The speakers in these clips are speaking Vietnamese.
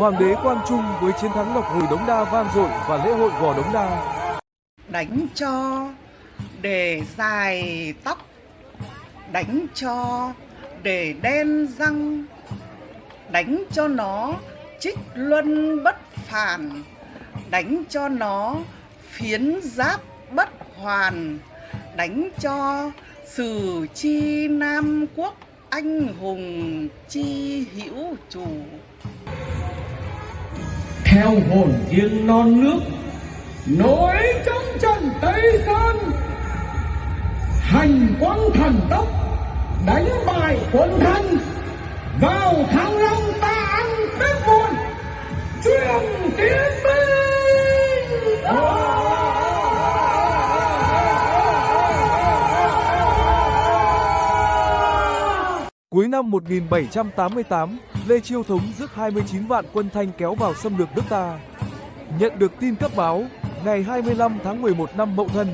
Hoàng đế Quang Trung với chiến thắng Ngọc Hồi Đống Đa vang dội và lễ hội Gò Đống Đa. Đánh cho để dài tóc, đánh cho để đen răng, đánh cho nó trích luân bất phản, đánh cho nó phiến giáp bất hoàn, đánh cho sử chi Nam Quốc anh hùng chi hữu chủ. Theo hồn thiêng non nước nổi trong trận Tây Sơn, hành quân thần tốc đánh bại quân Thanh, vào Thăng Long ta ăn Tết muôn truyền tiến binh. Cuối năm 1788, Lê Chiêu Thống rước 29 vạn quân Thanh kéo vào xâm lược nước ta. Nhận được tin cấp báo, ngày 25 tháng 11 năm Mậu Thân,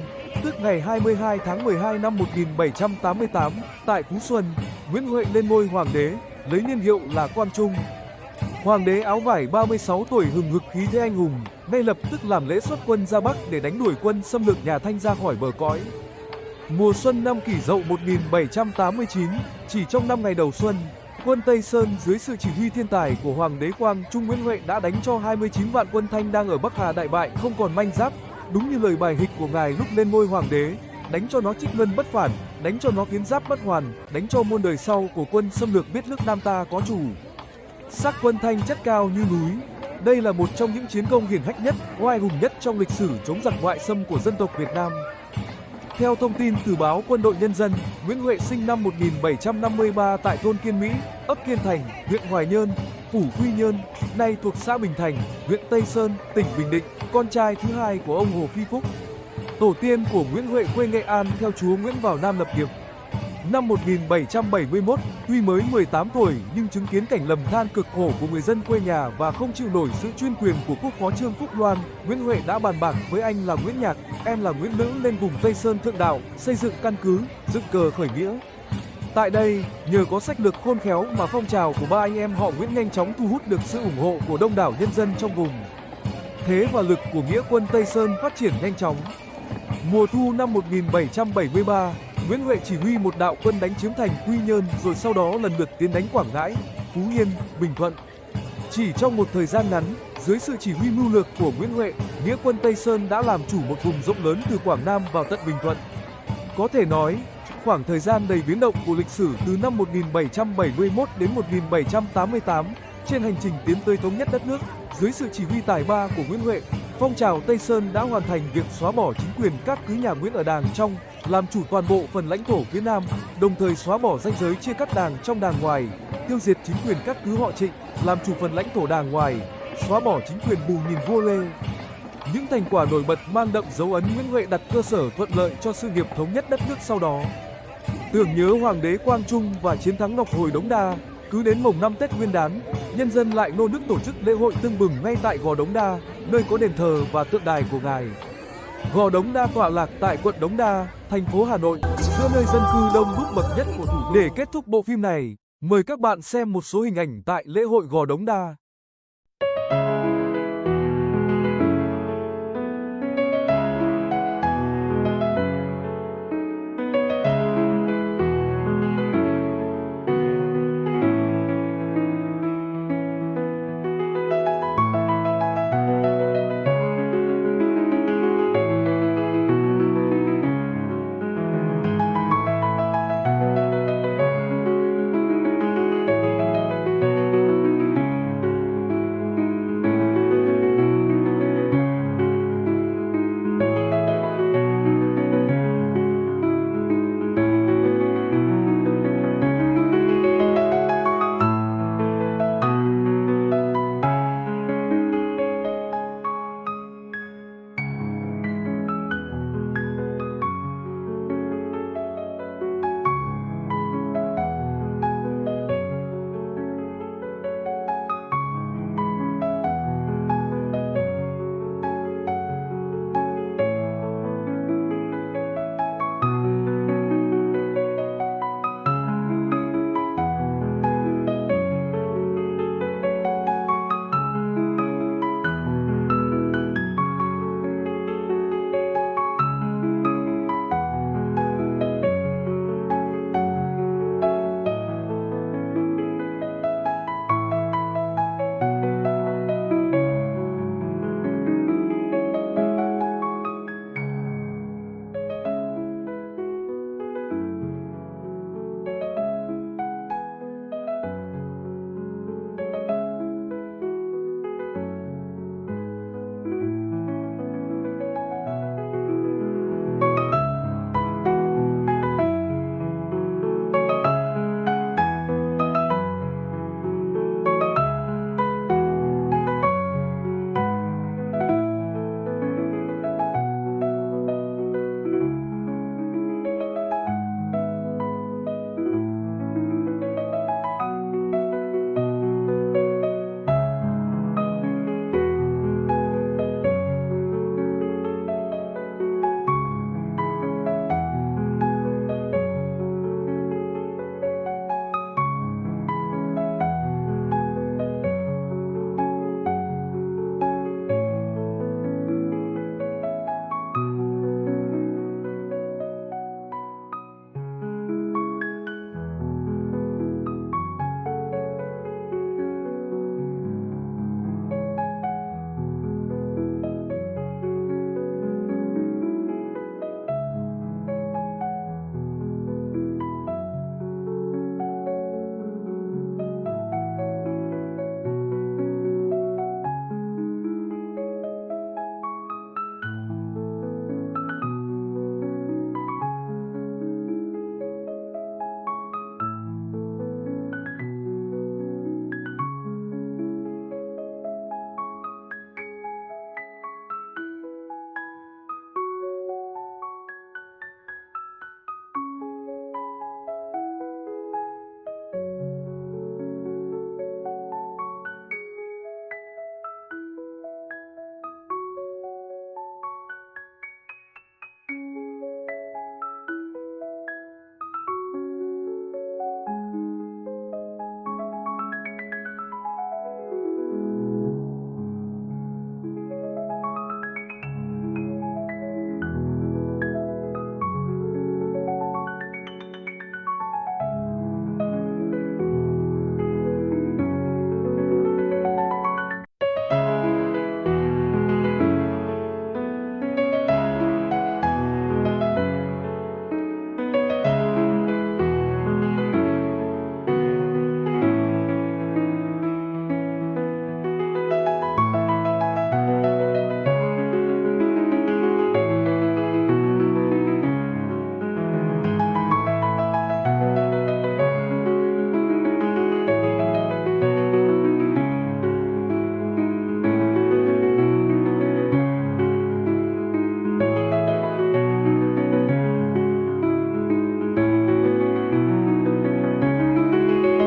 tức ngày 22 tháng 12 năm 1788, tại Phú Xuân, Nguyễn Huệ lên ngôi hoàng đế, lấy niên hiệu là Quang Trung. Hoàng đế áo vải 36 tuổi hừng hực khí thế anh hùng, ngay lập tức làm lễ xuất quân ra Bắc để đánh đuổi quân xâm lược nhà Thanh ra khỏi bờ cõi. Mùa xuân năm Kỷ Dậu 1789, chỉ trong 5 ngày đầu xuân, quân Tây Sơn dưới sự chỉ huy thiên tài của Hoàng đế Quang Trung Nguyễn Huệ đã đánh cho 29 vạn quân Thanh đang ở Bắc Hà đại bại không còn manh giáp, đúng như lời bài hịch của ngài lúc lên ngôi hoàng đế, đánh cho nó trích luân bất phản, đánh cho nó phiến giáp bất hoàn, đánh cho muôn đời sau của quân xâm lược biết nước Nam ta có chủ. Xác quân Thanh chất cao như núi, đây là một trong những chiến công hiển hách nhất, oai hùng nhất trong lịch sử chống giặc ngoại xâm của dân tộc Việt Nam. Theo thông tin từ báo Quân đội Nhân dân, Nguyễn Huệ sinh năm 1753 tại thôn Kiên Mỹ, ấp Kiên Thành, huyện Hoài Nhơn, phủ Quy Nhơn, nay thuộc xã Bình Thành, huyện Tây Sơn, tỉnh Bình Định, con trai thứ hai của ông Hồ Phi Phúc. Tổ tiên của Nguyễn Huệ quê Nghệ An theo chúa Nguyễn vào Nam lập nghiệp. Năm 1771, tuy mới 18 tuổi nhưng chứng kiến cảnh lầm than cực khổ của người dân quê nhà và không chịu nổi sự chuyên quyền của quốc phó Trương Phúc Loan, Nguyễn Huệ đã bàn bạc với anh là Nguyễn Nhạc, em là Nguyễn Lữ lên vùng Tây Sơn Thượng Đạo, xây dựng căn cứ, dựng cờ khởi nghĩa. Tại đây, nhờ có sách lược khôn khéo mà phong trào của ba anh em họ Nguyễn nhanh chóng thu hút được sự ủng hộ của đông đảo nhân dân trong vùng. Thế và lực của nghĩa quân Tây Sơn phát triển nhanh chóng. Mùa thu năm 1773, Nguyễn Huệ chỉ huy một đạo quân đánh chiếm thành Quy Nhơn rồi sau đó lần lượt tiến đánh Quảng Ngãi, Phú Yên, Bình Thuận. Chỉ trong một thời gian ngắn, dưới sự chỉ huy mưu lược của Nguyễn Huệ, nghĩa quân Tây Sơn đã làm chủ một vùng rộng lớn từ Quảng Nam vào tận Bình Thuận. Có thể nói, khoảng thời gian đầy biến động của lịch sử từ năm 1771 đến 1788, trên hành trình tiến tới thống nhất đất nước, dưới sự chỉ huy tài ba của Nguyễn Huệ, phong trào Tây Sơn đã hoàn thành việc xóa bỏ chính quyền các cứ nhà Nguyễn ở Đàng trong, làm chủ toàn bộ phần lãnh thổ phía Nam, đồng thời xóa bỏ ranh giới chia cắt Đàng trong Đàng ngoài, tiêu diệt chính quyền các cứ họ Trịnh, làm chủ phần lãnh thổ Đàng ngoài, xóa bỏ chính quyền Bù Nhìn vua Lê. Những thành quả nổi bật mang đậm dấu ấn Nguyễn Huệ đặt cơ sở thuận lợi cho sự nghiệp thống nhất đất nước sau đó. Tưởng nhớ Hoàng đế Quang Trung và chiến thắng Ngọc Hồi Đống Đa, cứ đến mồng 5 Tết Nguyên đán, nhân dân lại nô nức tổ chức lễ hội tưng bừng ngay tại Gò Đống Đa, nơi có đền thờ và tượng đài của ngài. Gò Đống Đa tọa lạc tại quận Đống Đa, thành phố Hà Nội, giữa nơi dân cư đông đúc bậc nhất của thủ đô. Để kết thúc bộ phim này, mời các bạn xem một số hình ảnh tại lễ hội Gò Đống Đa.